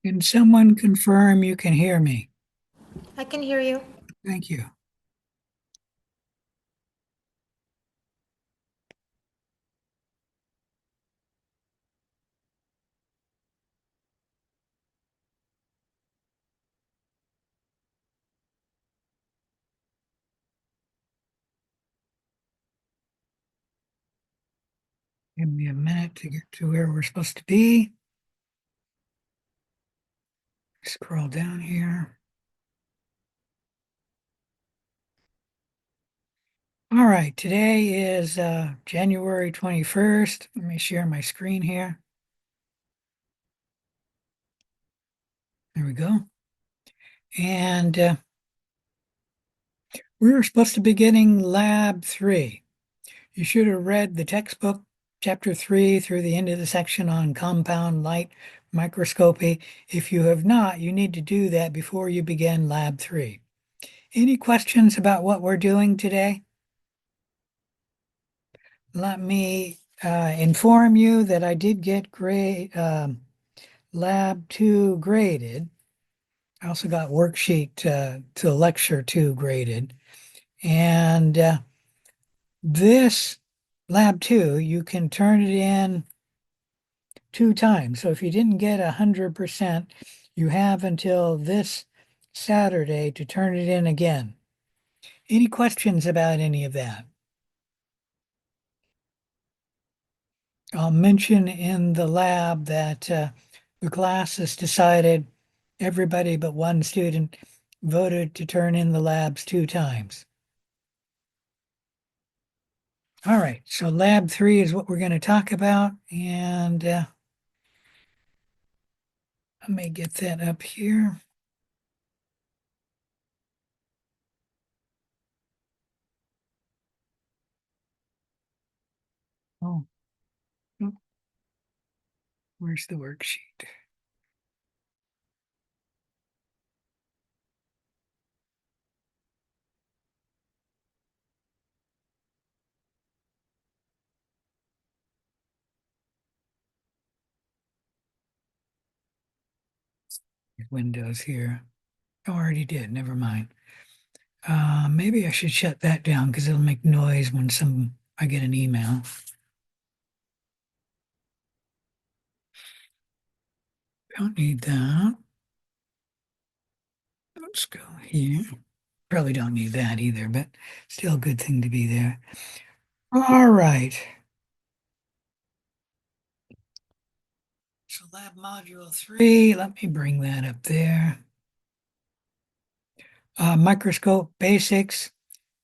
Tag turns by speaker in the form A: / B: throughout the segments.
A: Can someone confirm you can hear me?
B: I can hear you.
A: Thank you. Give me a minute to get to where we're supposed to be. Scroll down here. All right, today is January 21st. Let me share my screen here. There we go. And we were supposed to be getting Lab 3. You should have read the textbook, Chapter 3, through the end of the section on compound light microscopy. If you have not, you need to do that before you begin Lab 3. Any questions about what we're doing today? Let me inform you that I did get grade Lab 2 graded. I also got worksheet to lecture 2 graded. And this Lab 2, you can turn it in 2 times. So if you didn't get 100%, you have until this Saturday to turn it in again. Any questions about any of that? I'll mention in the lab that the class has decided everybody but one student voted to turn in the labs 2 times. All right, so lab 3 is what we're going to talk about, and let me get that up here. Oh, oh, where's the worksheet? Windows here. Oh, I already did. Never mind. Maybe I should shut that down because it'll make noise when I get an email. Don't need that. Let's go here. Probably don't need that either, but still a good thing to be there. All right. So lab module 3, let me bring that up there. Microscope basics.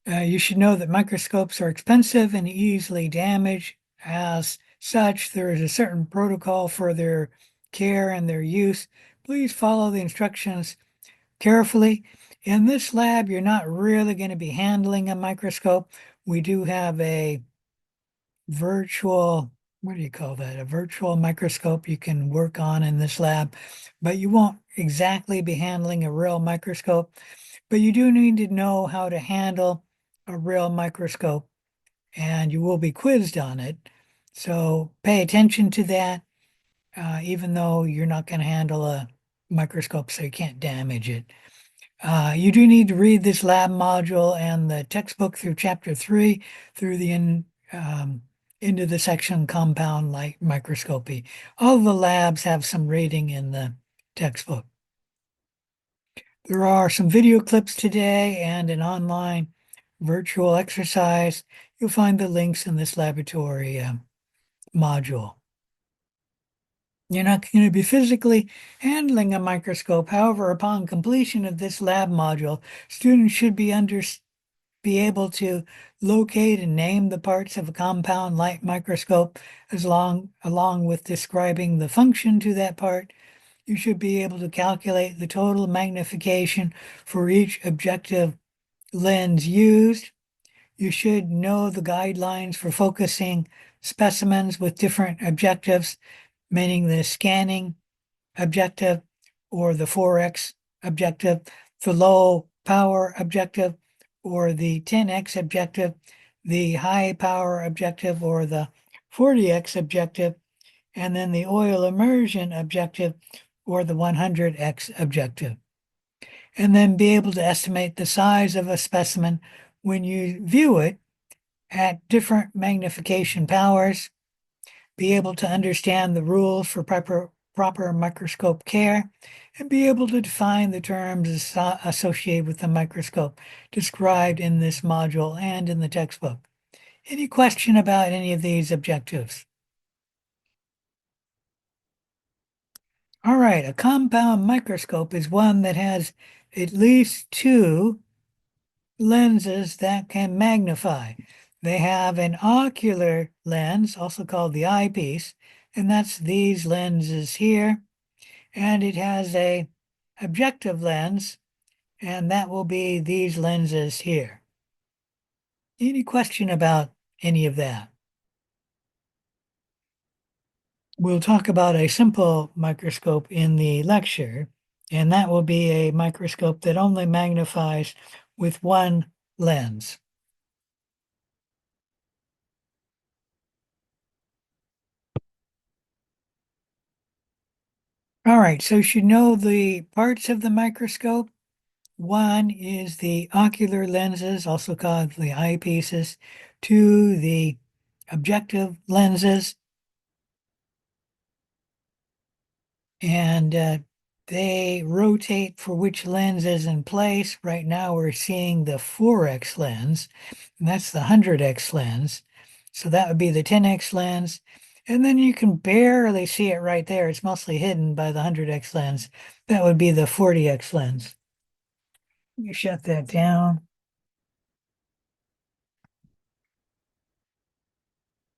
A: You should know that microscopes are expensive and easily damaged. As such, there is a certain protocol for their care and their use. Please follow the instructions carefully. In this lab, you're not really going to be handling a microscope. We do have a virtual, what do you call that? A virtual microscope you can work on in this lab, but you won't exactly be handling a real microscope. But you do need to know how to handle a real microscope, and you will be quizzed on it. So pay attention to that, even though you're not going to handle a microscope, so you can't damage it. You do need to read this lab module and the textbook through chapter 3 through the into the section compound light microscopy. All the labs have some reading in the textbook. There are some video clips today and an online virtual exercise. You'll find the links in this laboratory module. You're not going to be physically handling a microscope. However, upon completion of this lab module, students should be able to locate and name the parts of a compound light microscope along with describing the function to that part. You should be able to calculate the total magnification for each objective lens used. You should know the guidelines for focusing specimens with different objectives, meaning the scanning objective or the 4x objective, the low power objective or the 10x objective, the high power objective or the 40x objective, and then the oil immersion objective or the 100x objective, and then be able to estimate the size of a specimen when you view it at different magnification powers, be able to understand the rules for proper microscope care, and be able to define the terms associated with the microscope described in this module and in the textbook. Any question about any of these objectives? All right, a compound microscope is one that has at least two lenses that can magnify. They have an ocular lens, also called the eyepiece, and that's these lenses here. And it has a objective lens, and that will be these lenses here. Any question about any of that? We'll talk about a simple microscope in the lecture, and that will be a microscope that only magnifies with one lens. All right, so you should know the parts of the microscope. One is the ocular lenses, also called the eyepieces. Two, the objective lenses. And they rotate for which lens is in place. Right now we're seeing the 4x lens, and that's the 100x lens. So that would be the 10x lens. And then you can barely see it right there. It's mostly hidden by the 100x lens. That would be the 40x lens. You shut that down.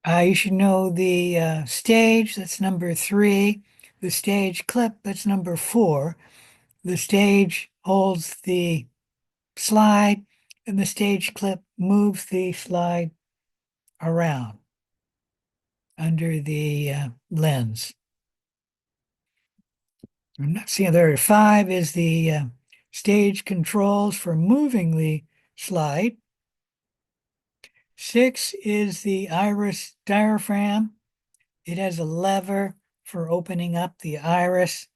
A: You should know the stage, that's number 3. The stage clip, that's number 4. The stage holds the slide, and the stage clip moves the slide around under the lens. I'm not seeing there. 5 is the stage controls for moving the slide. 6 is the iris diaphragm. It has a lever for opening up the iris,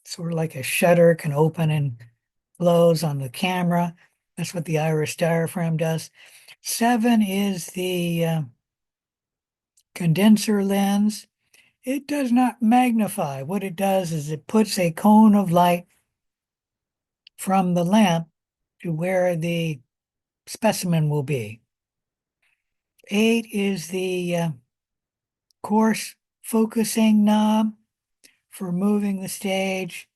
A: sort of like a shutter can open and close on the camera. That's what the iris diaphragm does. 7 is the condenser lens. It does not magnify. What it does is it puts a cone of light from the lamp to where the specimen will be. 8 is the coarse focusing knob for moving the stage.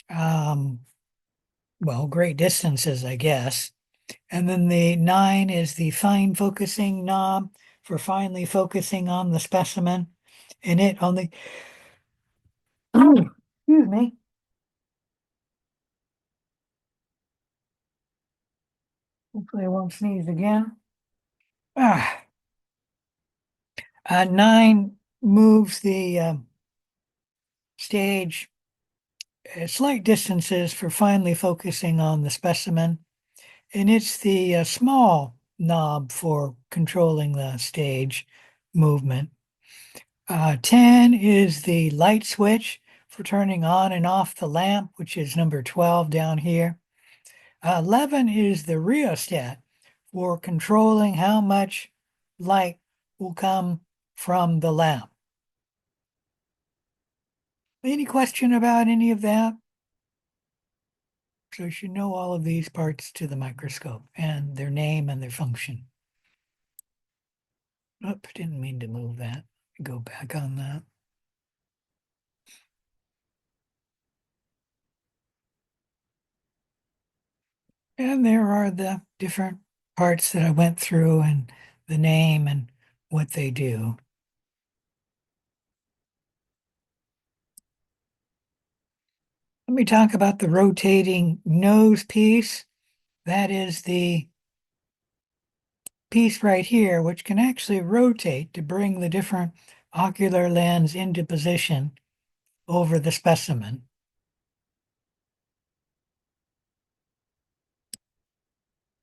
A: Well, great distances, I guess. And then the 9 is the fine focusing knob for finely focusing on the specimen. And it only, excuse me. Hopefully I won't sneeze again. 9 moves the stage slight distances for finely focusing on the specimen. And it's the small knob for controlling the stage movement. 10 is the light switch for turning on and off the lamp, which is number 12 down here. 11 is the rheostat for controlling how much light will come from the lamp. Any question about any of that? So you should know all of these parts to the microscope and their name and their function. Oh, didn't mean to move that. Go back on that. And there are the different parts that I went through and the name and what they do. Let me talk about the rotating nose piece. That is the piece right here, which can actually rotate to bring the different ocular lens into position over the specimen.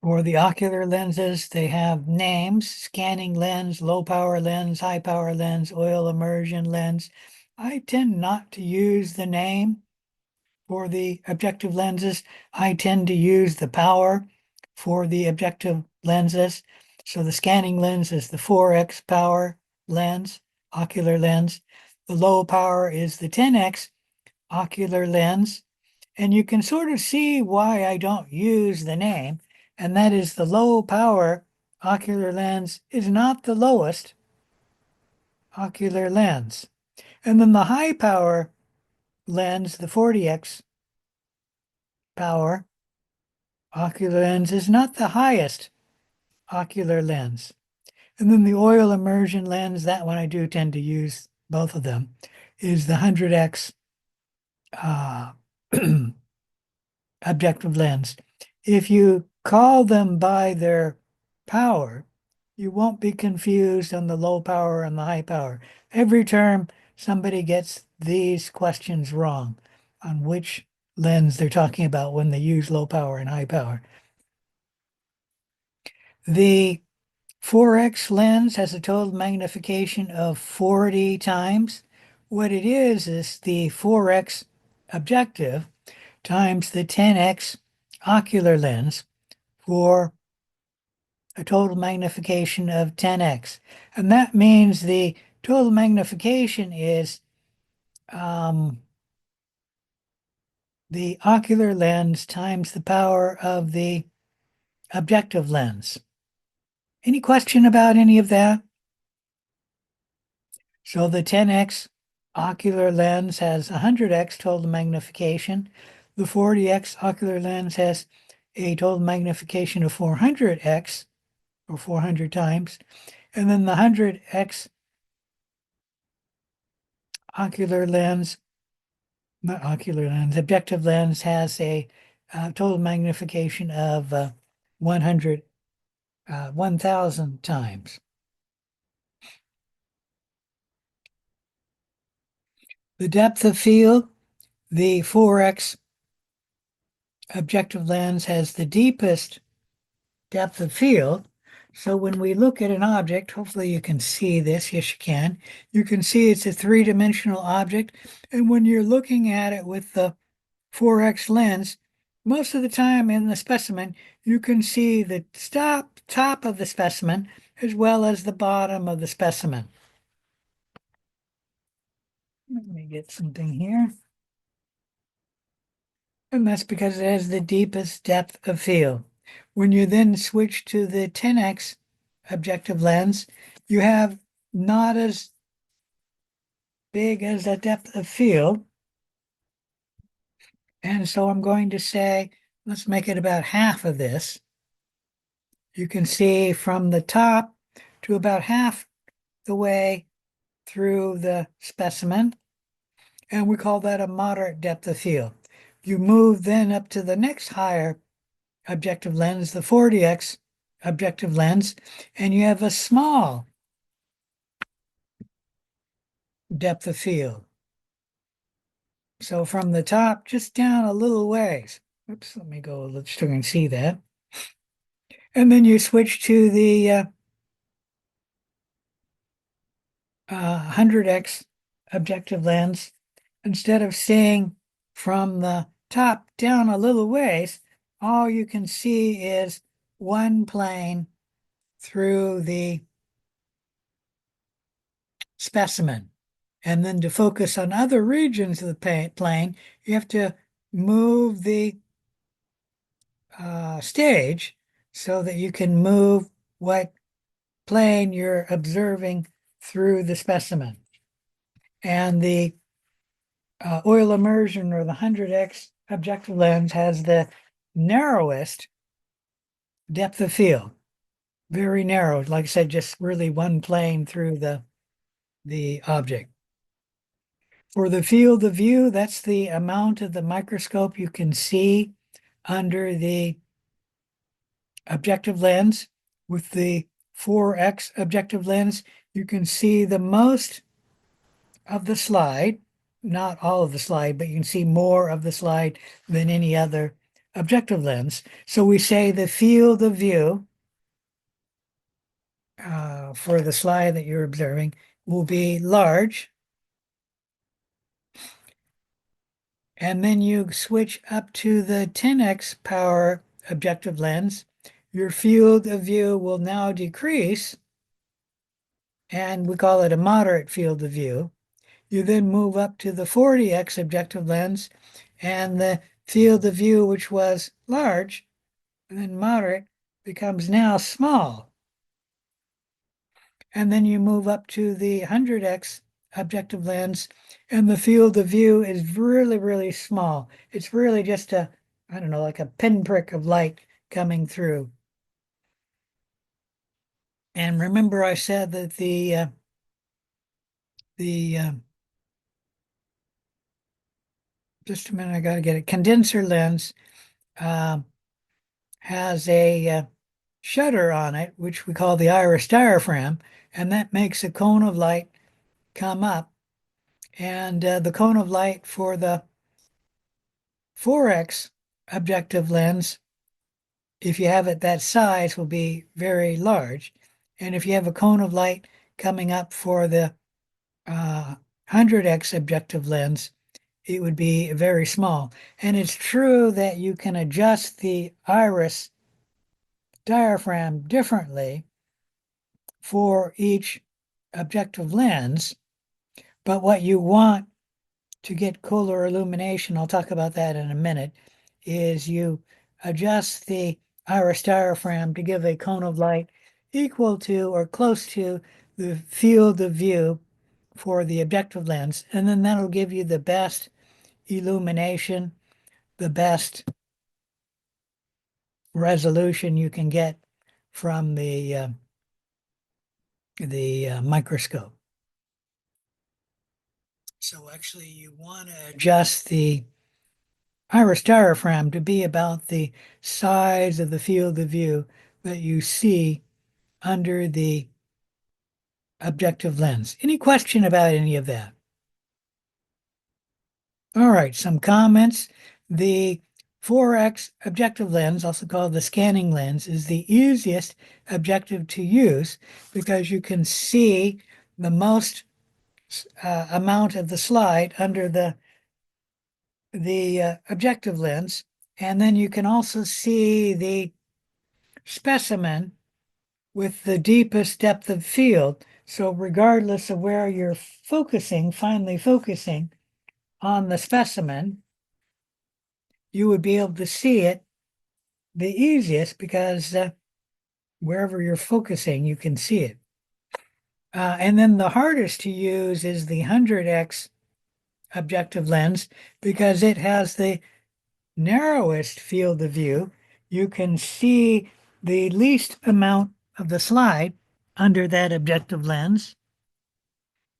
A: For the ocular lenses, they have names: scanning lens, low power lens, high power lens, oil immersion lens. I tend not to use the name for the objective lenses. I tend to use the power for the objective lenses. So the scanning lens is the 4x power lens, ocular lens. The low power is the 10x ocular lens. And you can sort of see why I don't use the name, and that is the low power ocular lens is not the lowest ocular lens. And then the high power lens, the 40x power ocular lens, is not the highest ocular lens. And then the oil immersion lens, that one I do tend to use both of them, is the 100x uh, objective lens. If you call them by their power, you won't be confused on the low power and the high power. Every term somebody gets these questions wrong on which lens they're talking about when they use low power and high power. The 4x lens has a total magnification of 40 times. What it is the 4x objective times the 10x ocular lens for a total magnification of 10x. And that means the total magnification is the ocular lens times the power of the objective lens. Any question about any of that? So the 10x ocular lens has 100x total magnification. The 40x ocular lens has a total magnification of 400x, or 400 times. And then the 100x ocular lens, not ocular lens, objective lens has a total magnification of 1,000 times. The depth of field, the 4x objective lens has the deepest depth of field. So when we look at an object, hopefully you can see this. Yes, you can. You can see it's a three-dimensional object. And when you're looking at it with the 4x lens, most of the time in the specimen, you can see the top of the specimen as well as the bottom of the specimen. Let me get something here. And that's because it has the deepest depth of field. When you then switch to the 10x objective lens, you have not as big as a depth of field. And so I'm going to say, let's make it about half of this. You can see from the top to about half the way through the specimen, and we call that a moderate depth of field. You move then up to the next higher objective lens, the 40x objective lens, and you have a small depth of field. So from the top, just down a little ways. Oops, let me go, let's so you can see that. And then you switch to the 100x objective lens. Instead of seeing from the top down a little ways, all you can see is one plane through the specimen. And then to focus on other regions of the plane, you have to move the stage so that you can move what plane you're observing through the specimen. And the oil immersion, or the 100x objective lens, has the narrowest depth of field. Very narrow. Like I said, just really one plane through the object. For the field of view, that's the amount of the microscope you can see under the objective lens. With the 4x objective lens, you can see the most of the slide, not all of the slide, but you can see more of the slide than any other objective lens. So we say the field of view for the slide that you're observing will be large, and then you switch up to the 10x power objective lens, your field of view will now decrease, and we call it a moderate field of view. You then move up to the 40x objective lens, and the field of view, which was large and then moderate, becomes now small. And then you move up to the 100x objective lens, and the field of view is really, really small. It's really just a, I don't know, like a pinprick of light coming through. And remember, I said that the just a minute, I got to get it. Condenser lens uh, has a shutter on it, which we call the iris diaphragm, and that makes a cone of light come up. And the cone of light for the 4x objective lens, if you have it that size, will be very large. And if you have a cone of light coming up for the 100x objective lens, it would be very small. And it's true that you can adjust the iris diaphragm differently for each objective lens, but what you want to get cooler illumination, I'll talk about that in a minute, is you adjust the iris diaphragm to give a cone of light equal to or close to the field of view for the objective lens, and then that'll give you the best illumination, the best resolution you can get from the microscope. So actually, you want to adjust the iris diaphragm to be about the size of the field of view that you see under the objective lens. Any question about any of that? All right, some comments. The 4x objective lens, also called the scanning lens, is the easiest objective to use because you can see the most amount of the slide under the objective lens, and then you can also see the specimen with the deepest depth of field. So regardless of where you're focusing, finally focusing on the specimen, you would be able to see it the easiest because wherever you're focusing, you can see it. And then the hardest to use is the 100x objective lens because it has the narrowest field of view. You can see the least amount of the slide under that objective lens.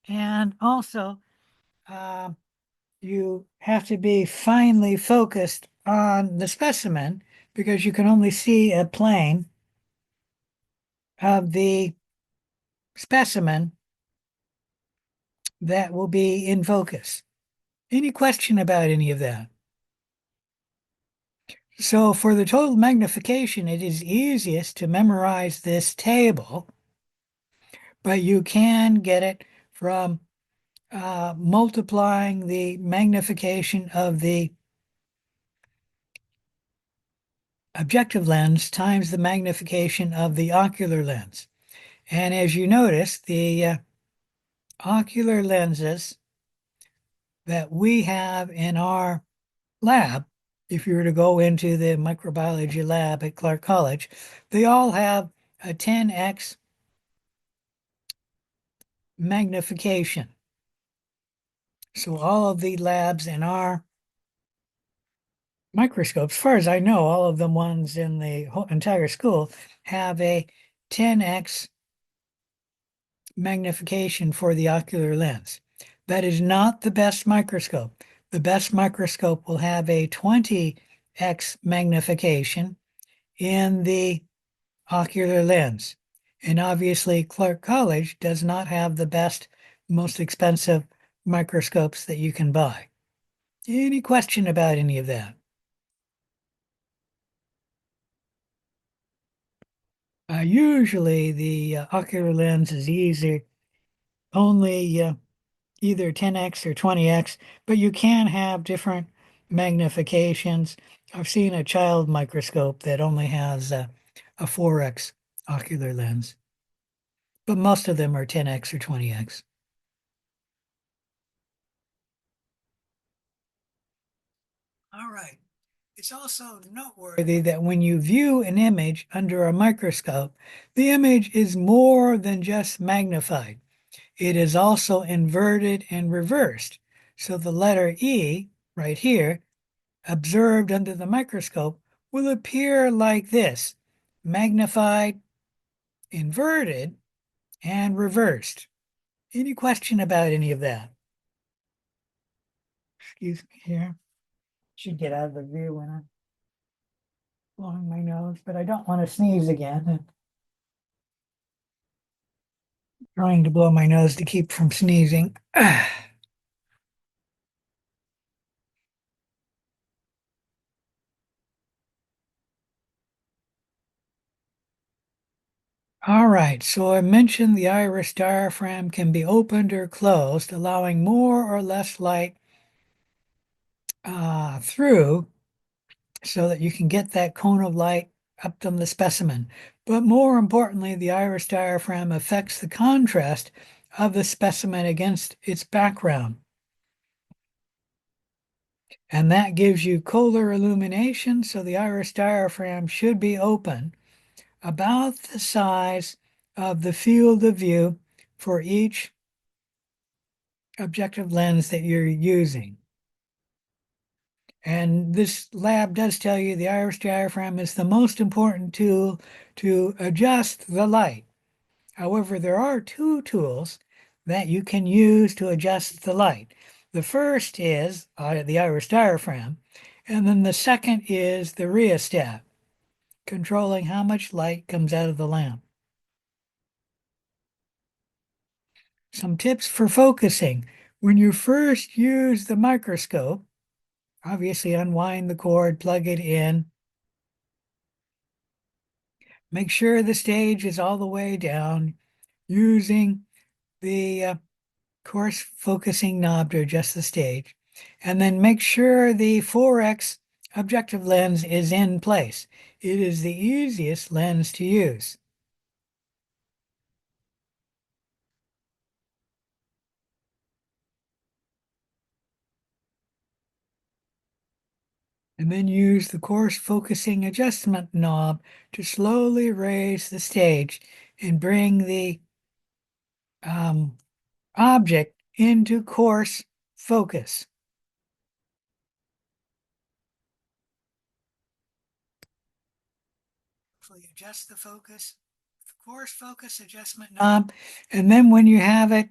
A: And also, uh, you have to be finely focused on the specimen because you can only see a plane of the specimen that will be in focus. Any question about any of that? So for the total magnification, it is easiest to memorize this table, but you can get it from multiplying the magnification of the objective lens times the magnification of the ocular lens. And as you notice, the ocular lenses that we have in our lab, if you were to go into the microbiology lab at Clark College, they all have a 10x magnification. So all of the labs in our microscopes, as far as I know, all of the ones in the whole entire school have a 10x magnification for the ocular lens. That is not the best microscope. The best microscope will have a 20x magnification in the ocular lens. And obviously, Clark College does not have the best, most expensive microscopes that you can buy. Any question about any of that? Usually, the ocular lens is only either 10x or 20x, but you can have different magnifications. I've seen a child microscope that only has a 4x ocular lens, but most of them are 10x or 20x. All right. It's also noteworthy that when you view an image under a microscope, the image is more than just magnified. It is also inverted and reversed. So the letter E right here, observed under the microscope, will appear like this: magnified, inverted, and reversed. Any question about any of that? Excuse me here. Should get out of the view when I'm blowing my nose, but I don't want to sneeze again. I'm trying to blow my nose to keep from sneezing. All right, so I mentioned the iris diaphragm can be opened or closed, allowing more or less light through so that you can get that cone of light up from the specimen. But more importantly, the iris diaphragm affects the contrast of the specimen against its background. And that gives you color illumination, so the iris diaphragm should be open about the size of the field of view for each objective lens that you're using. And this lab does tell you the iris diaphragm is the most important tool to adjust the light. However, there are two tools that you can use to adjust the light. The first is the iris diaphragm, and then the second is the rheostat, controlling how much light comes out of the lamp. Some tips for focusing. When you first use the microscope, obviously unwind the cord, plug it in. Make sure the stage is all the way down using the coarse focusing knob to adjust the stage. And then make sure the 4x objective lens is in place. It is the easiest lens to use. And then use the coarse focusing adjustment knob to slowly raise the stage and bring the object into coarse focus. So you adjust the focus, the coarse focus adjustment knob, and then when you have it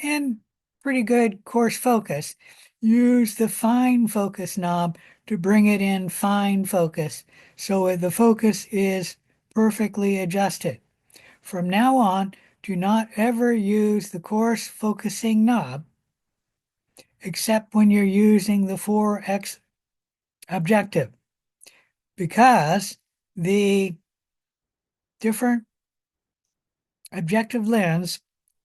A: in pretty good coarse focus, use the fine focus knob to bring it in fine focus so the focus is perfectly adjusted. From now on, do not ever use the coarse focusing knob except when you're using the 4x objective, because the different objective lens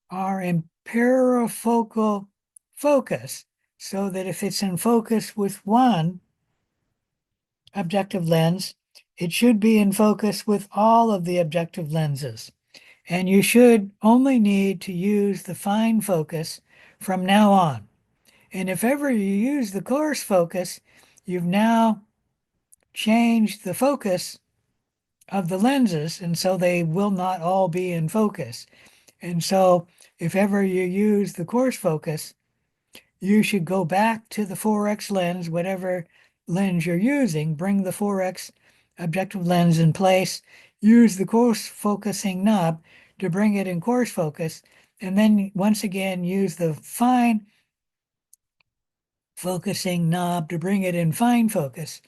A: are in parafocal focus, so that if it's in focus with one objective lens, it should be in focus with all of the objective lenses. And you should only need to use the fine focus from now on. And if ever you use the coarse focus, you've now changed the focus of the lenses, and so they will not all be in focus. And so if ever you use the coarse focus, you should go back to the 4x lens, whatever lens you're using, bring the 4x objective lens in place, use the coarse focusing knob to bring it in coarse focus, and then once again use the fine focusing knob to bring it in fine focus.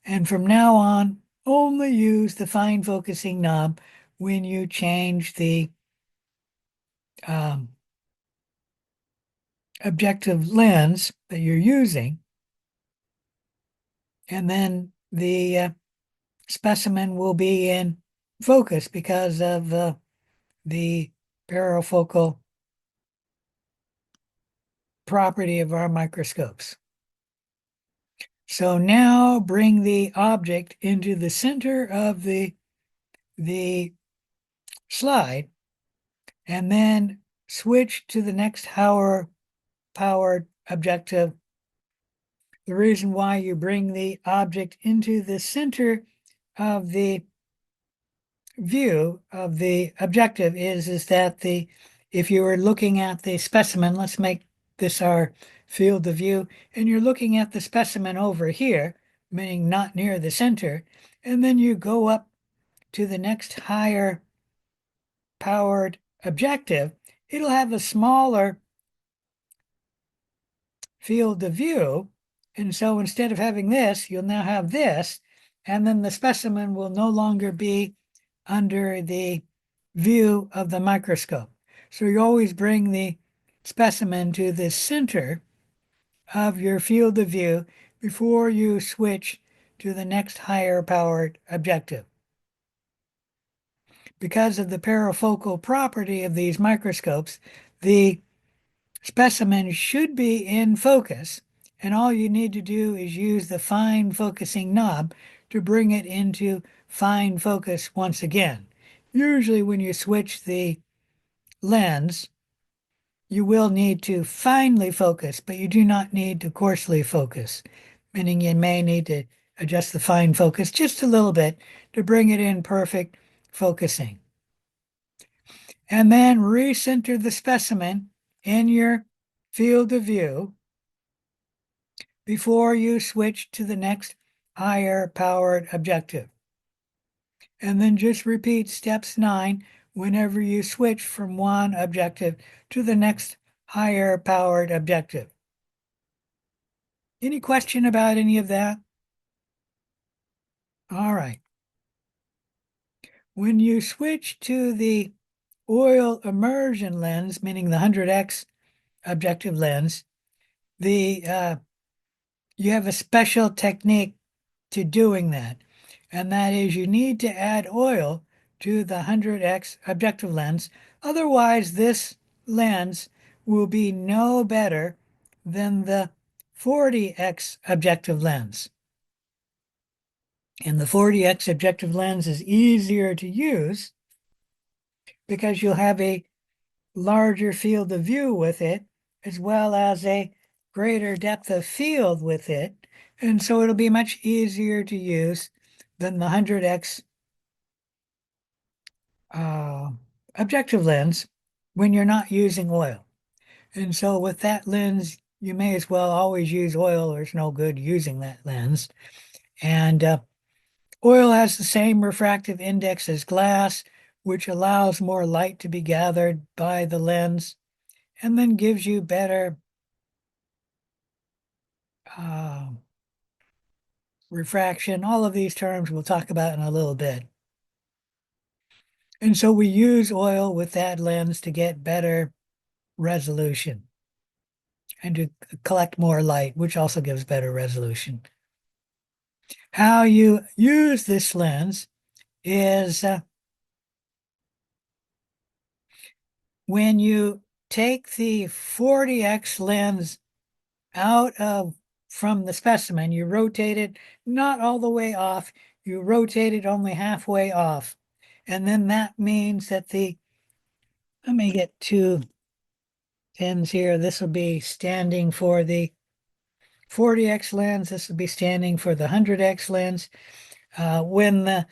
A: And from now on, only use the fine focusing knob when you change the um, objective lens that you're using. And then the specimen will be in focus because of the parafocal property of our microscopes. So now bring the object into the center of the slide and then switch to the next powered objective. The reason why you bring the object into the center of the view of the objective is that if you were looking at the specimen, let's make this our field of view, and you're looking at the specimen over here, meaning not near the center, and then you go up to the next higher powered objective, it'll have a smaller field of view. And so instead of having this, you'll now have this, and then the specimen will no longer be under the view of the microscope. So you always bring the specimen to the center of your field of view before you switch to the next higher powered objective. Because of the parafocal property of these microscopes, the specimen should be in focus, and all you need to do is use the fine focusing knob to bring it into fine focus once again. Usually when you switch the lens, you will need to finely focus, but you do not need to coarsely focus, meaning you may need to adjust the fine focus just a little bit to bring it in perfect focusing. And then recenter the specimen in your field of view before you switch to the next higher powered objective. And then just repeat steps 9 whenever you switch from one objective to the next higher powered objective. Any question about any of that? All right. When you switch to the oil immersion lens, meaning the 100x objective lens, you have a special technique to doing that. And that is you need to add oil to the 100x objective lens. Otherwise, this lens will be no better than the 40x objective lens. And the 40x objective lens is easier to use because you'll have a larger field of view with it, as well as a greater depth of field with it. And so it'll be much easier to use than the 100x objective lens when you're not using oil. And so with that lens, you may as well always use oil. There's no good using that lens. And oil has the same refractive index as glass, which allows more light to be gathered by the lens and then gives you better uh, refraction. All of these terms we'll talk about in a little bit. And so we use oil with that lens to get better resolution and to collect more light, which also gives better resolution. How you use this lens is when you take the 40x lens out of from the specimen, you rotate it not all the way off, you rotate it only halfway off. And then that means that let me get two pins here. This will be standing for the 40x lens. This will be standing for the 100x lens. When the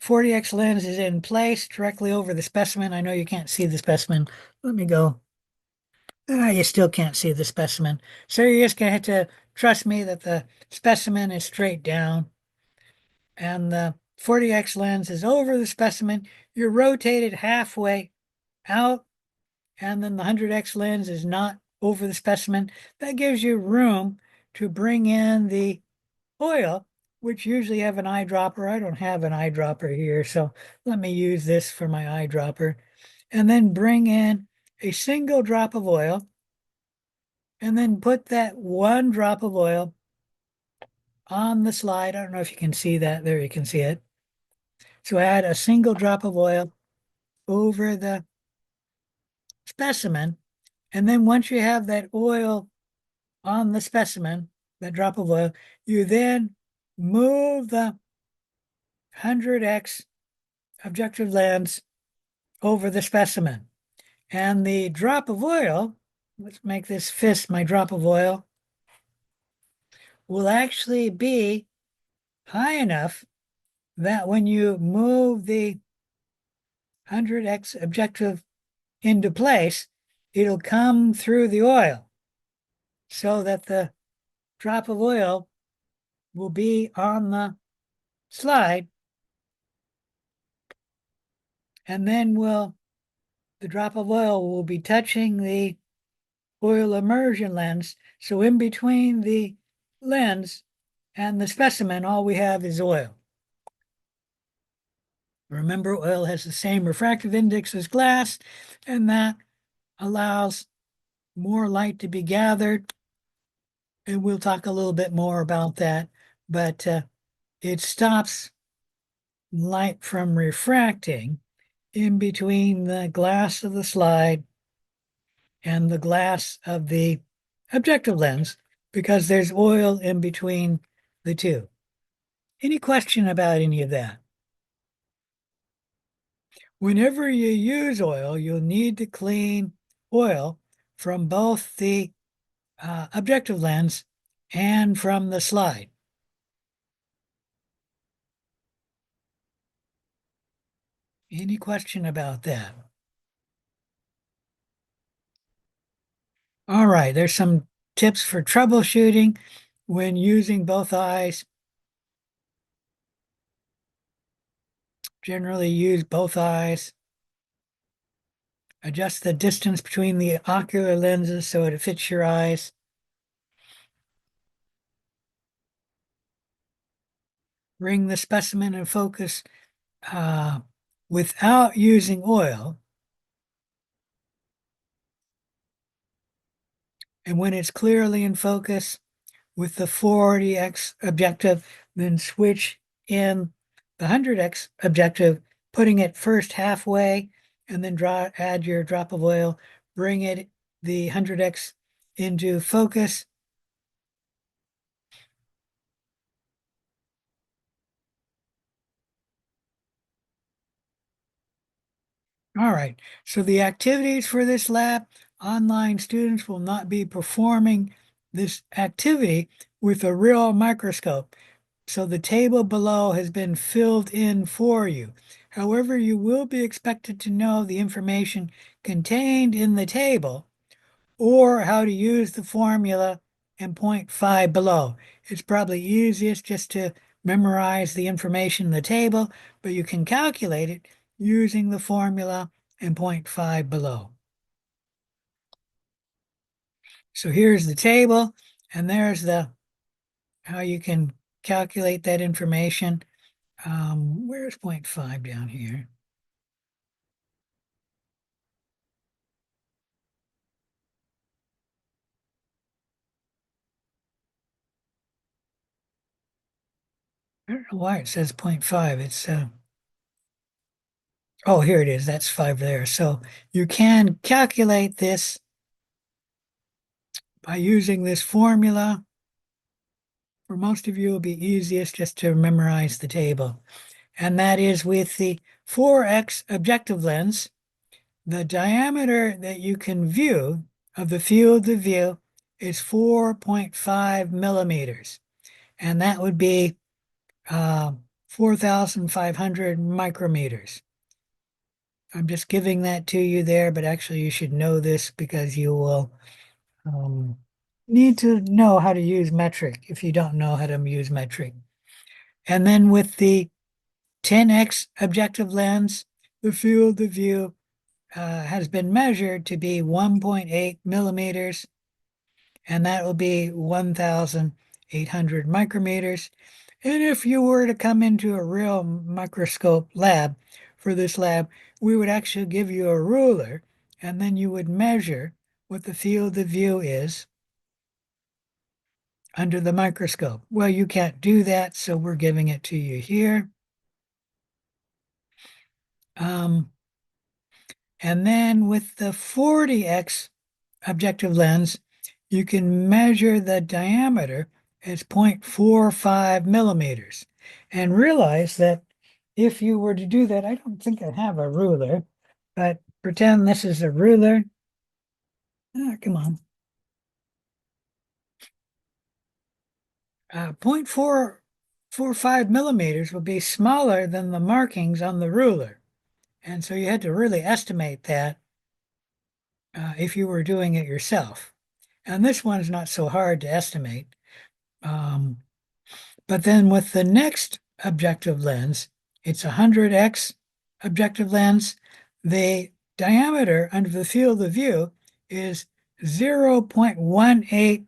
A: 40x lens is in place directly over the specimen, I know you can't see the specimen. Let me go. You still can't see the specimen. So you're just going to have to trust me that the specimen is straight down and the 40x lens is over the specimen. You're rotated halfway out, and then the 100x lens is not over the specimen. That gives you room to bring in the oil, which usually have an eyedropper. I don't have an eyedropper here, so let me use this for my eyedropper. And then bring in a single drop of oil, and then put that one drop of oil on the slide. I don't know if you can see that. There, you can see it. So add a single drop of oil over the specimen. And then once you have that oil on the specimen, that drop of oil. You then move the 100x objective lens over the specimen. And the drop of oil, let's make this fist my drop of oil, will actually be high enough that when you move the 100x objective into place, it'll come through the oil so that the drop of oil will be on the slide, and then the drop of oil will be touching the oil immersion lens. So in between the lens and the specimen, all we have is oil. Remember, oil has the same refractive index as glass, and that allows more light to be gathered. And we'll talk a little bit more about that, but it stops light from refracting in between the glass of the slide and the glass of the objective lens because there's oil in between the two. Any question about any of that? Whenever you use oil, you'll need to clean oil from both the objective lens and from the slide. Any question about that? All right, there's some tips for troubleshooting when using both eyes. Generally use both eyes. Adjust the distance between the ocular lenses so it fits your eyes. Bring the specimen in focus uh, without using oil. And when it's clearly in focus with the 40x objective, then switch in the 100x objective, putting it first halfway, and then add your drop of oil, bring it the 100x into focus. All right, so the activities for this lab, online students will not be performing this activity with a real microscope. So the table below has been filled in for you. However, you will be expected to know the information contained in the table or how to use the formula in point 5 below. It's probably easiest just to memorize the information in the table, but you can calculate it using the formula in point 5 below. So here's the table, and there's how you can calculate that information. Where's point 5 down here? I don't know why it says point 5. It's oh, here it is. That's 5 there. So you can calculate this by using this formula. For most of you, it'll be easiest just to memorize the table. And that is with the 4x objective lens, the diameter that you can view of the field of view is 4.5 millimeters. And that would be 4,500 micrometers. I'm just giving that to you there, but actually you should know this because you will um, need to know how to use metric if you don't know how to use metric. And then with the 10x objective lens, the field of view has been measured to be 1.8 millimeters, and that will be 1,800 micrometers. And if you were to come into a real microscope lab, for this lab, we would actually give you a ruler, and then you would measure what the field of view is under the microscope. Well, you can't do that, so we're giving it to you here. Um, and then with the 40x objective lens, you can measure the diameter as 0.45 millimeters. And realize that if you were to do that, I don't think I have a ruler, but pretend this is a ruler. Ah, come on. 0.445 millimeters would be smaller than the markings on the ruler. And so you had to really estimate that if you were doing it yourself. And this one's not so hard to estimate. Um, but then with the next objective lens, it's a 100x objective lens. The diameter under the field of view is 0.18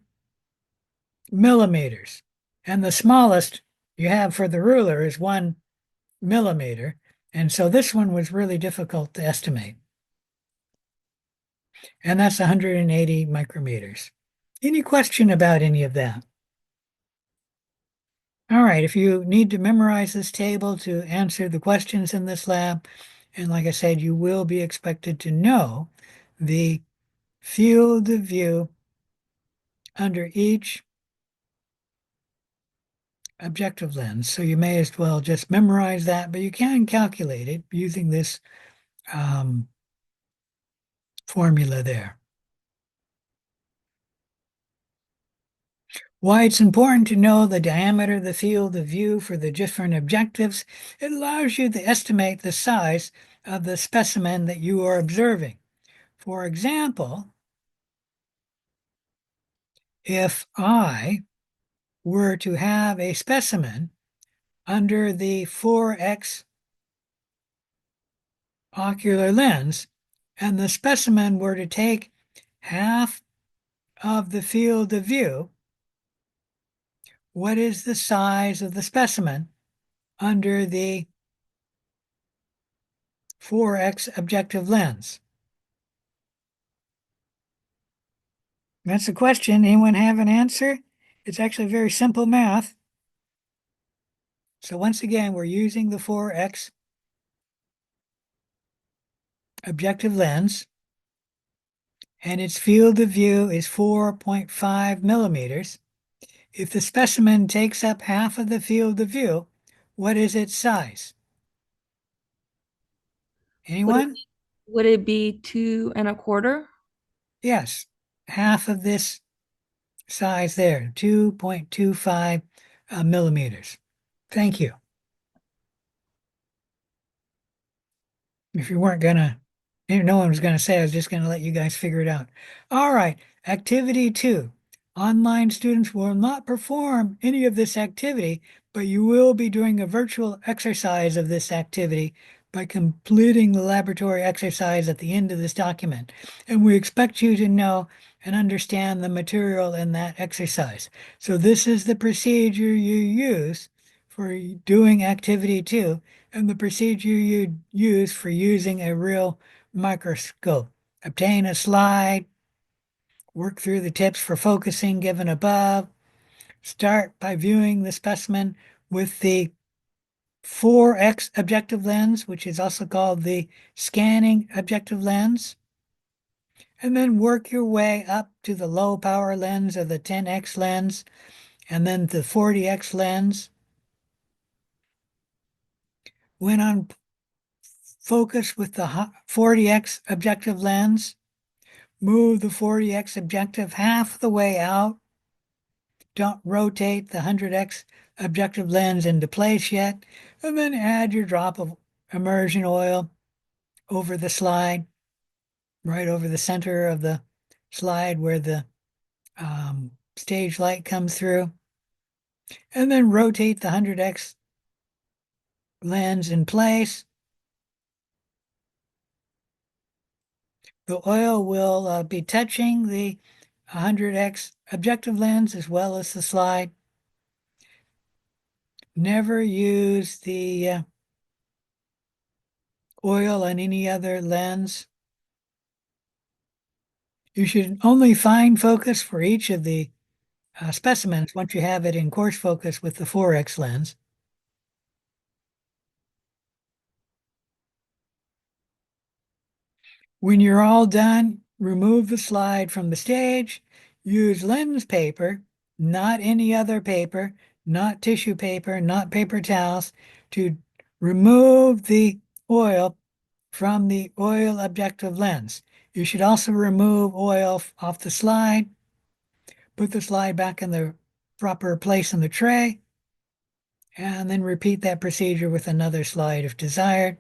A: millimeters. And the smallest you have for the ruler is 1 millimeter. And so this one was really difficult to estimate. And that's 180 micrometers. Any question about any of that? All right, if you need to memorize this table to answer the questions in this lab, and like I said, you will be expected to know the field of view under each objective lens. So you may as well just memorize that, but you can calculate it using this formula there. Why it's important to know the diameter of the field of view for the different objectives. It allows you to estimate the size of the specimen that you are observing. For example, if I were to have a specimen under the 4x ocular lens, and the specimen were to take half of the field of view, what is the size of the specimen under the 4x objective lens? That's the question. Anyone have an answer? It's actually very simple math. So once again, we're using the 4x objective lens, and its field of view is 4.5 millimeters. If the specimen takes up half of the field of view, what is its size?
C: Would it
A: Anyone?
C: would it be 2 1/4?
A: Yes, half of this size there, 2.25 millimeters. Thank you. If you weren't gonna, no one was gonna say, I was just gonna let you guys figure it out. All right, activity 2. Online students will not perform any of this activity, but you will be doing a virtual exercise of this activity by completing the laboratory exercise at the end of this document. And we expect you to know and understand the material in that exercise. So this is the procedure you use for doing activity 2 and the procedure you use for using a real microscope. Obtain a slide, work through the tips for focusing given above. Start by viewing the specimen with the 4x objective lens, which is also called the scanning objective lens. And then work your way up to the low power lens or the 10x lens, and then the 40x lens. When on focus with the 40x objective lens, move the 40x objective half the way out. Don't rotate the 100x objective lens into place yet. And then add your drop of immersion oil over the slide, right over the center of the slide where the stage light comes through. And then rotate the 100x lens in place. The oil will be touching the 100x objective lens as well as the slide. Never use the oil on any other lens. You should only find focus for each of the specimens once you have it in coarse focus with the 4x lens. When you're all done, remove the slide from the stage, use lens paper not any other paper, not tissue paper, not paper towels, to remove the oil from the oil objective lens. You should also remove oil off the slide, put the slide back in the proper place in the tray, and then repeat that procedure with another slide if desired.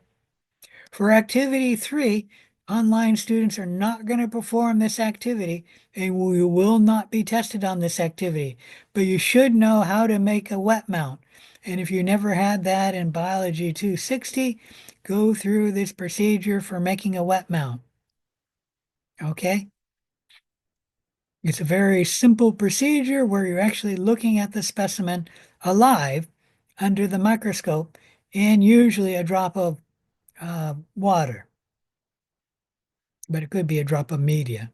A: For activity 3, online students are not going to perform this activity and we will not be tested on this activity, but you should know how to make a wet mount. And if you never had that in Biology 260, go through this procedure for making a wet mount. Okay? It's a very simple procedure where you're actually looking at the specimen alive under the microscope and usually a drop of water, but it could be a drop of media.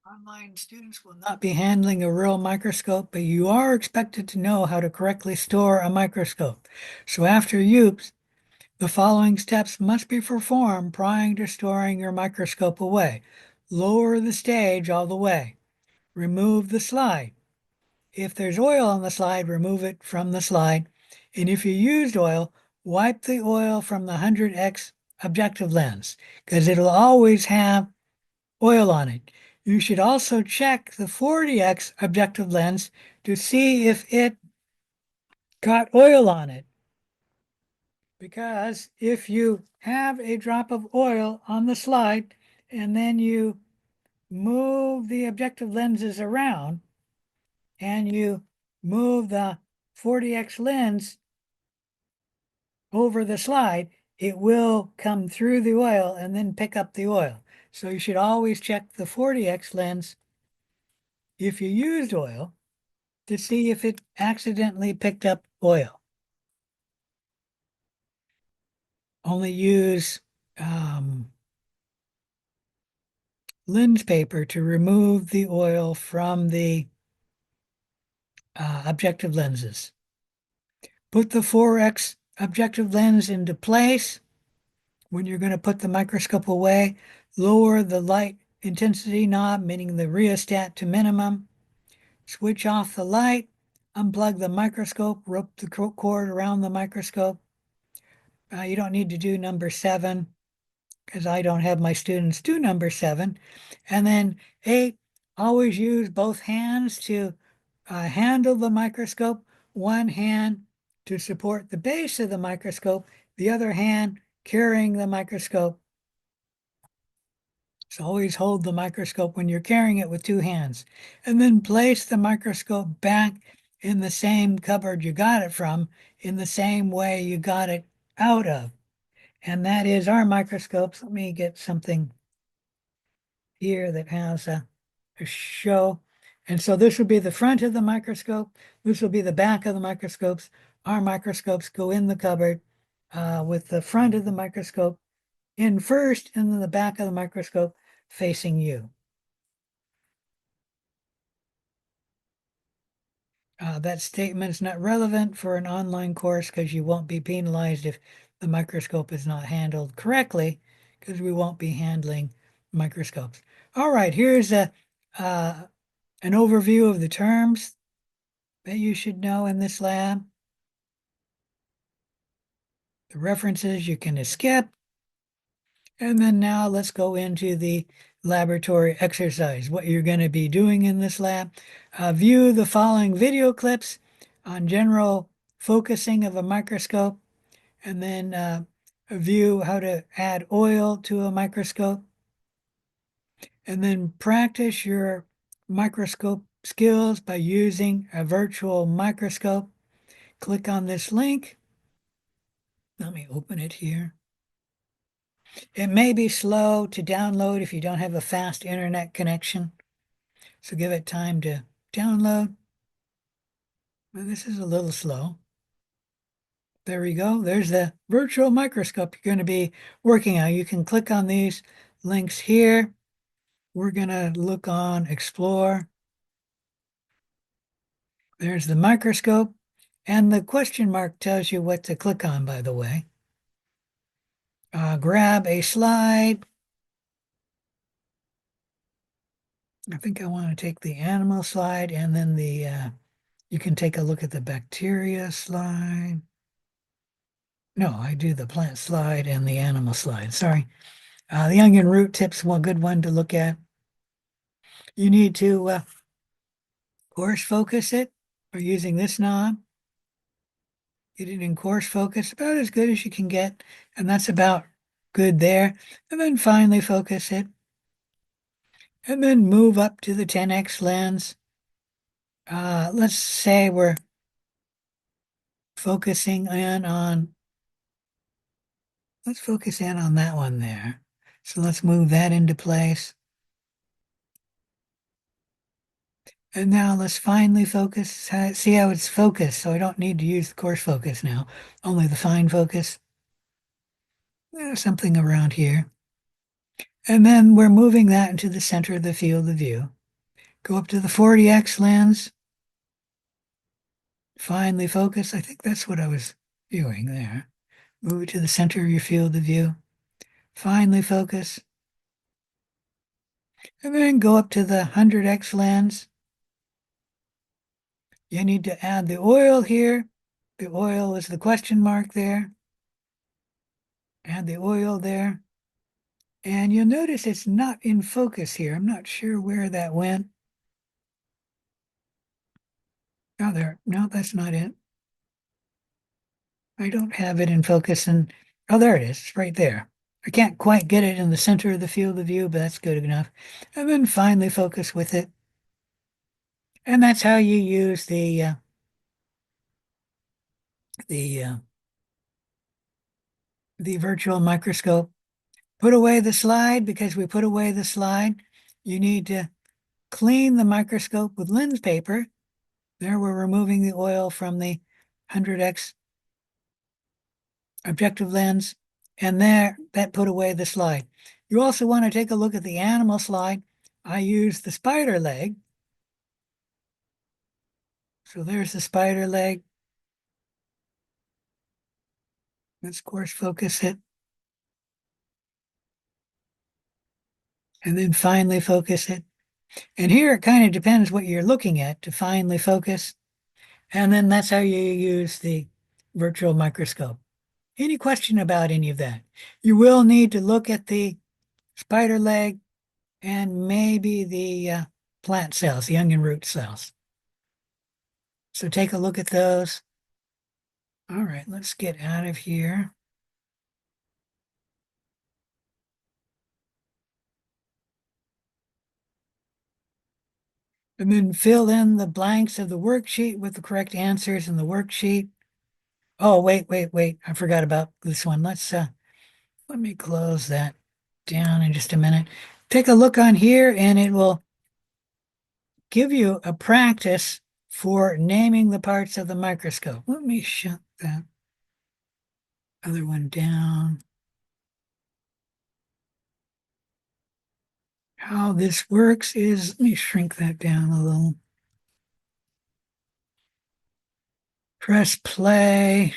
A: Online students will not be handling a real microscope, but you are expected to know how to correctly store a microscope. So after use, the following steps must be performed prior to storing your microscope away. Lower the stage all the way. Remove the slide. If there's oil on the slide, remove it from the slide. And if you used oil, wipe the oil from the 100x objective lens because it'll always have oil on it. You should also check the 40x objective lens to see if it got oil on it. Because if you have a drop of oil on the slide and then you move the objective lenses around and you move the 40x lens over the slide, it will come through the oil and then pick up the oil. So you should always check the 40x lens if you used oil to see if it accidentally picked up oil. Only use lens paper to remove the oil from the objective lenses. Put the 4x objective lens into place. When you're going to put the microscope away, lower the light intensity knob, meaning the rheostat, to minimum. Switch off the light, unplug the microscope, rope the cord around the microscope. You don't need to do number 7 because I don't have my students do number 7. And then 8, always use both hands to handle the microscope, one hand to support the base of the microscope, the other hand carrying the microscope. So always hold the microscope when you're carrying it with 2 hands. And then place the microscope back in the same cupboard you got it from, in the same way you got it out of. And that is our microscopes. Let me get something here that has a show. And so this will be the front of the microscope. This will be the back of the microscopes. Our microscopes go in the cupboard with the front of the microscope in first and then the back of the microscope facing you. That statement is not relevant for an online course because you won't be penalized if the microscope is not handled correctly because we won't be handling microscopes. All right, here's an overview of the terms that you should know in this lab. The references you can skip. And then now let's go into the laboratory exercise, what you're going to be doing in this lab. View the following video clips on general focusing of a microscope, and then view how to add oil to a microscope, and then practice your microscope skills by using a virtual microscope. Click on this link. Let me open it here. It may be slow to download if you don't have a fast internet connection, so give it time to download. Well, this is a little slow. There we go. There's the virtual microscope you're going to be working on. You can click on these links here. We're going to look on Explore. There's the microscope, and the question mark tells you what to click on, by the way. grab a slide. I think I want to take the animal slide and then you can take a look at the bacteria slide. No, I do the plant slide and the animal slide. Sorry. The onion root tip's one good one to look at. You need to coarse focus it or using this knob. Get it in coarse focus, about as good as you can get. And that's about good there. And then finally focus it. And then move up to the 10x lens. Let's say we're focusing in on, let's focus in on that one there. So let's move that into place. And now let's finally focus. See how it's focused. So I don't need to use the coarse focus now, only the fine focus. Something around here. And then we're moving that into the center of the field of view. Go up to the 40x lens. Finally focus. I think that's what I was viewing there. Move it to the center of your field of view. Finally focus. And then go up to the 100x lens. You need to add the oil here. The oil is the question mark there. Add the oil there. And you'll notice it's not in focus here. I'm not sure where that went. Oh, there. No, that's not it. I don't have it in focus. And oh, there it is. It's right there. I can't quite get it in the center of the field of view, but that's good enough. And then finally focus with it. And that's how you use the uh, the virtual microscope. Put away the slide because we put away the slide. You need to clean the microscope with lens paper. There we're removing the oil from the 100x objective lens, and there that put away the slide. You also want to take a look at the animal slide. I use the spider leg. So there's the spider leg. Let's coarse focus it. And then finally focus it. And here it kind of depends what you're looking at to finally focus. And then that's how you use the virtual microscope. Any question about any of that? You will need to look at the spider leg and maybe the plant cells, the onion root cells. So take a look at those. All right, let's get out of here. And then fill in the blanks of the worksheet with the correct answers in the worksheet. Oh, wait. I forgot about this one. Let me close that down in just a minute. Take a look on here and it will give you a practice for naming the parts of the microscope. Let me shut that other one down. How this works is, let me shrink that down a little. Press play,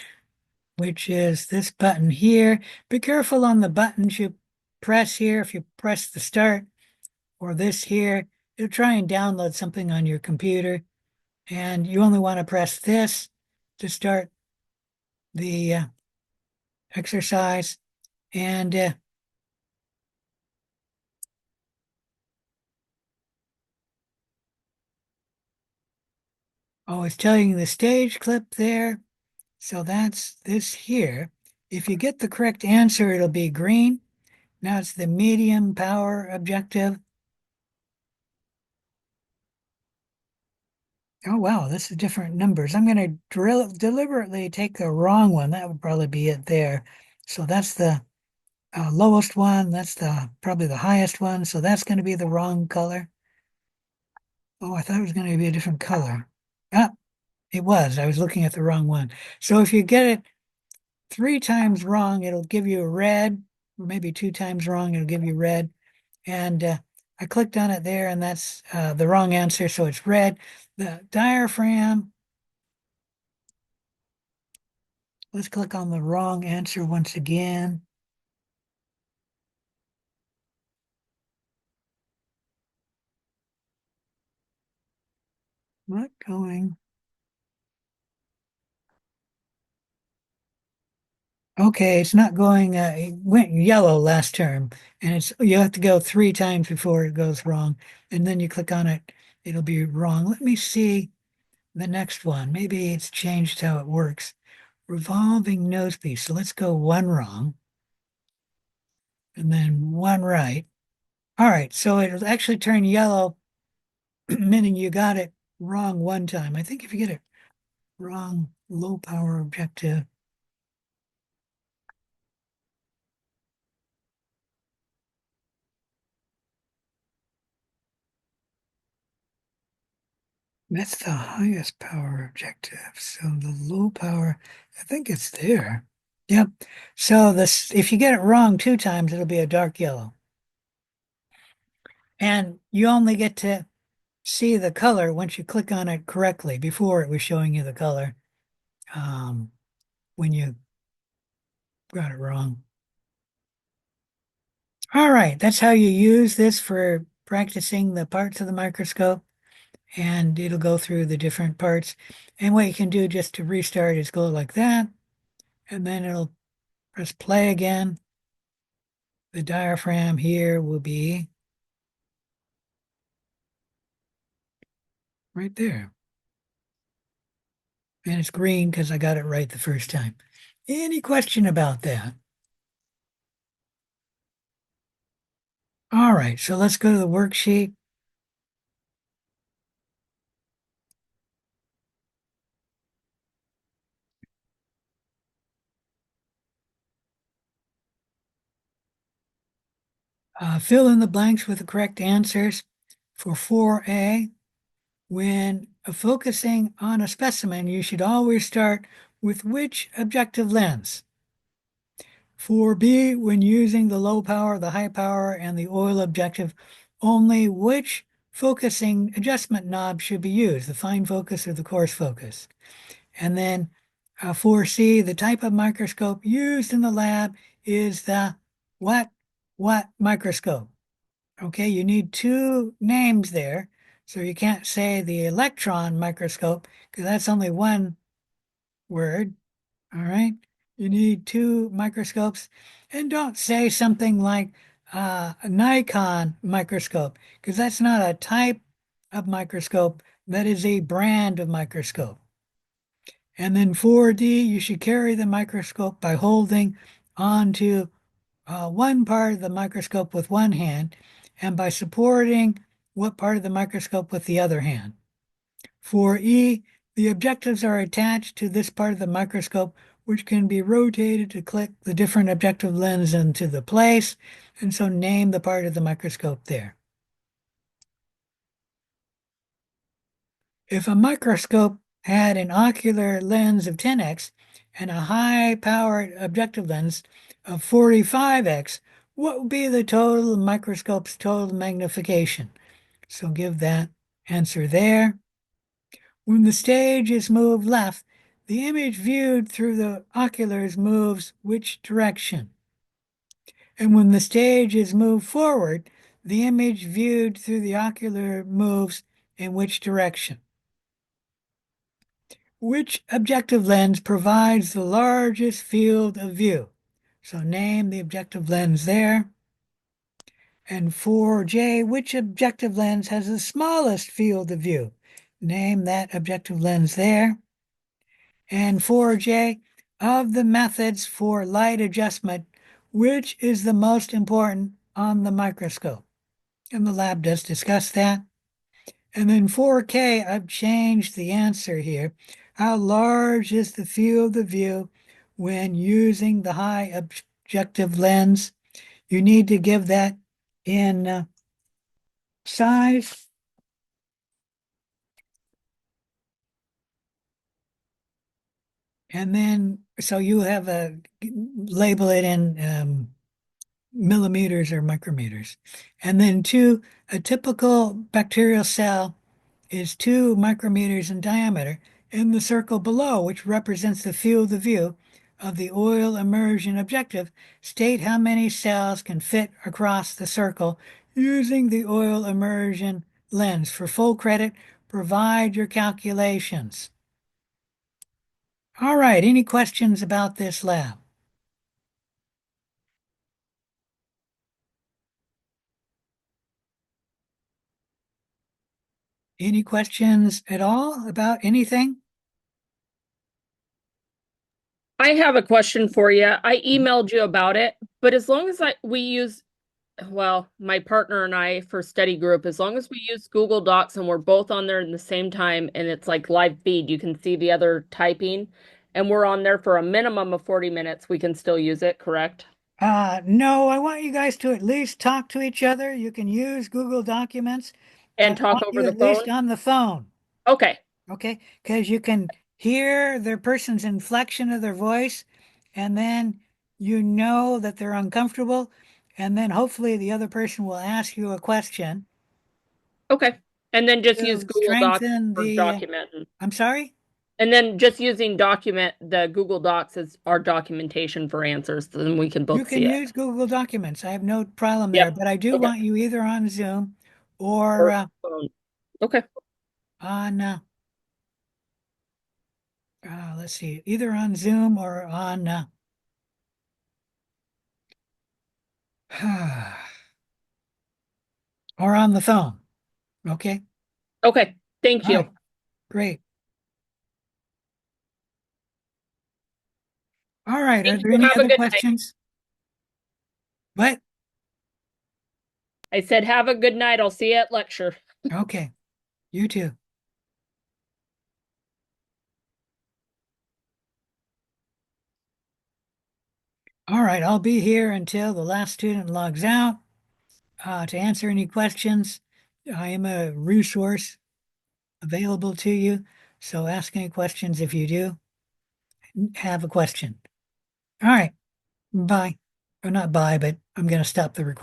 A: which is this button here. Be careful on the buttons you press here. If you press the start or this here, it'll try and download something on your computer. And you only want to press this to start the exercise. And oh, it's telling you the stage clip there. So that's this here. If you get the correct answer, it'll be green. Now it's the medium power objective. Oh, wow, this is different numbers. I'm going to deliberately take the wrong one. That would probably be it there. So that's the lowest one. That's probably the highest one. So that's going to be the wrong color. Oh, I thought it was going to be a different color. Ah, it was. I was looking at the wrong one. So if you get it 3 times wrong, it'll give you a red, or maybe 2 times wrong, it'll give you red. And I clicked on it there, and that's the wrong answer, so it's red. The diaphragm, let's click on the wrong answer once again. Not going. Okay, it's not going, it went yellow last term, and you have to go 3 times before it goes wrong. And then you click on it, it'll be wrong. Let me see the next one. Maybe it's changed how it works. Revolving nose piece. So let's go one wrong and then one right. All right, so it'll actually turn yellow, meaning you got it wrong one time. I think if you get it wrong, low power objective. That's the highest power objective. So the low power, I think it's there. Yep. So this, if you get it wrong 2 times, it'll be a dark yellow. And you only get to see the color once you click on it correctly. Before it was showing you the color um, when you got it wrong. All right, that's how you use this for practicing the parts of the microscope, and it'll go through the different parts. And what you can do just to restart is go like that, and then it'll press play again. The diaphragm here will be right there. And it's green because I got it right the first time. Any question about that? All right, so let's go to the worksheet. Fill in the blanks with the correct answers. For 4A, when focusing on a specimen, you should always start with which objective lens? For B, when using the low power, the high power, and the oil objective, only which focusing adjustment knob should be used, the fine focus or the coarse focus? And then for C, the type of microscope used in the lab is the what, what microscope? Okay, you need 2 names there. So you can't say the electron microscope because that's only one word. All right. You need 2 microscopes. And don't say something like a Nikon microscope because that's not a type of microscope. That is a brand of microscope. And then 4D, you should carry the microscope by holding onto one part of the microscope with one hand and by supporting what part of the microscope with the other hand. For E, the objectives are attached to this part of the microscope, which can be rotated to click the different objective lens into the place, and so name the part of the microscope there. If a microscope had an ocular lens of 10x and a high-powered objective lens of 45x, what would be the total microscope's total magnification? So give that answer there. When the stage is moved left, the image viewed through the oculars moves which direction? And when the stage is moved forward, the image viewed through the ocular moves in which direction? Which objective lens provides the largest field of view? So name the objective lens there. And for J, which objective lens has the smallest field of view? Name that objective lens there. And for J, of the methods for light adjustment, which is the most important on the microscope? And the lab does discuss that. And then 4K, I've changed the answer here. How large is the field of view when using the high objective lens? You need to give that in size. And then, so you have a label it in millimeters or micrometers. And then 2, a typical bacterial cell is 2 micrometers in diameter. In the circle below, which represents the field of view of the oil immersion objective, state how many cells can fit across the circle using the oil immersion lens. For full credit, provide your calculations. All right, any questions about this lab? Any questions at all about anything?
D: I have a question for you. I emailed you about it, but as long as we use, well, my partner and I for study group, as long as we use Google Docs and we're both on there in the same time and it's like live feed, you can see the other typing, and we're on there for a minimum of 40 minutes, we can still use it, correct?
A: No, I want you guys to at least talk to each other. You can use Google Documents,
D: And
A: but I
D: talk
A: want
D: over
A: you
D: the
A: at least
D: phone?
A: on the phone,
D: Okay.
A: okay? Because you can hear their person's inflection of their voice, and then you know that they're uncomfortable, and then hopefully the other person will ask you a question
D: Okay. And then just use
A: to
D: Google Docs
A: strengthen
D: for
A: the,
D: document.
A: I'm sorry?
D: And then just using the Google Docs as our documentation for answers, then we can
A: You
D: both
A: can
D: see it.
A: use Google Documents. I have no problem there,
D: Yep.
A: but I do
D: Okay.
A: want you either on Zoom or
D: Or phone. Okay.
A: on, let's see, either on Zoom or on, or on the phone. Okay.
D: Okay. Thank
A: All
D: you.
A: right. Great. All right. Are
D: Thank
A: there
D: you.
A: any
D: Have a
A: other
D: good night.
A: questions? What?
D: I said, have a good night. I'll see you at lecture.
A: Okay. You too. All right. I'll be here until the last student logs out, to answer any questions. I am a resource available to you. So ask any questions if you do have a question. All right. Bye. Or not bye, but I'm going to stop the recording.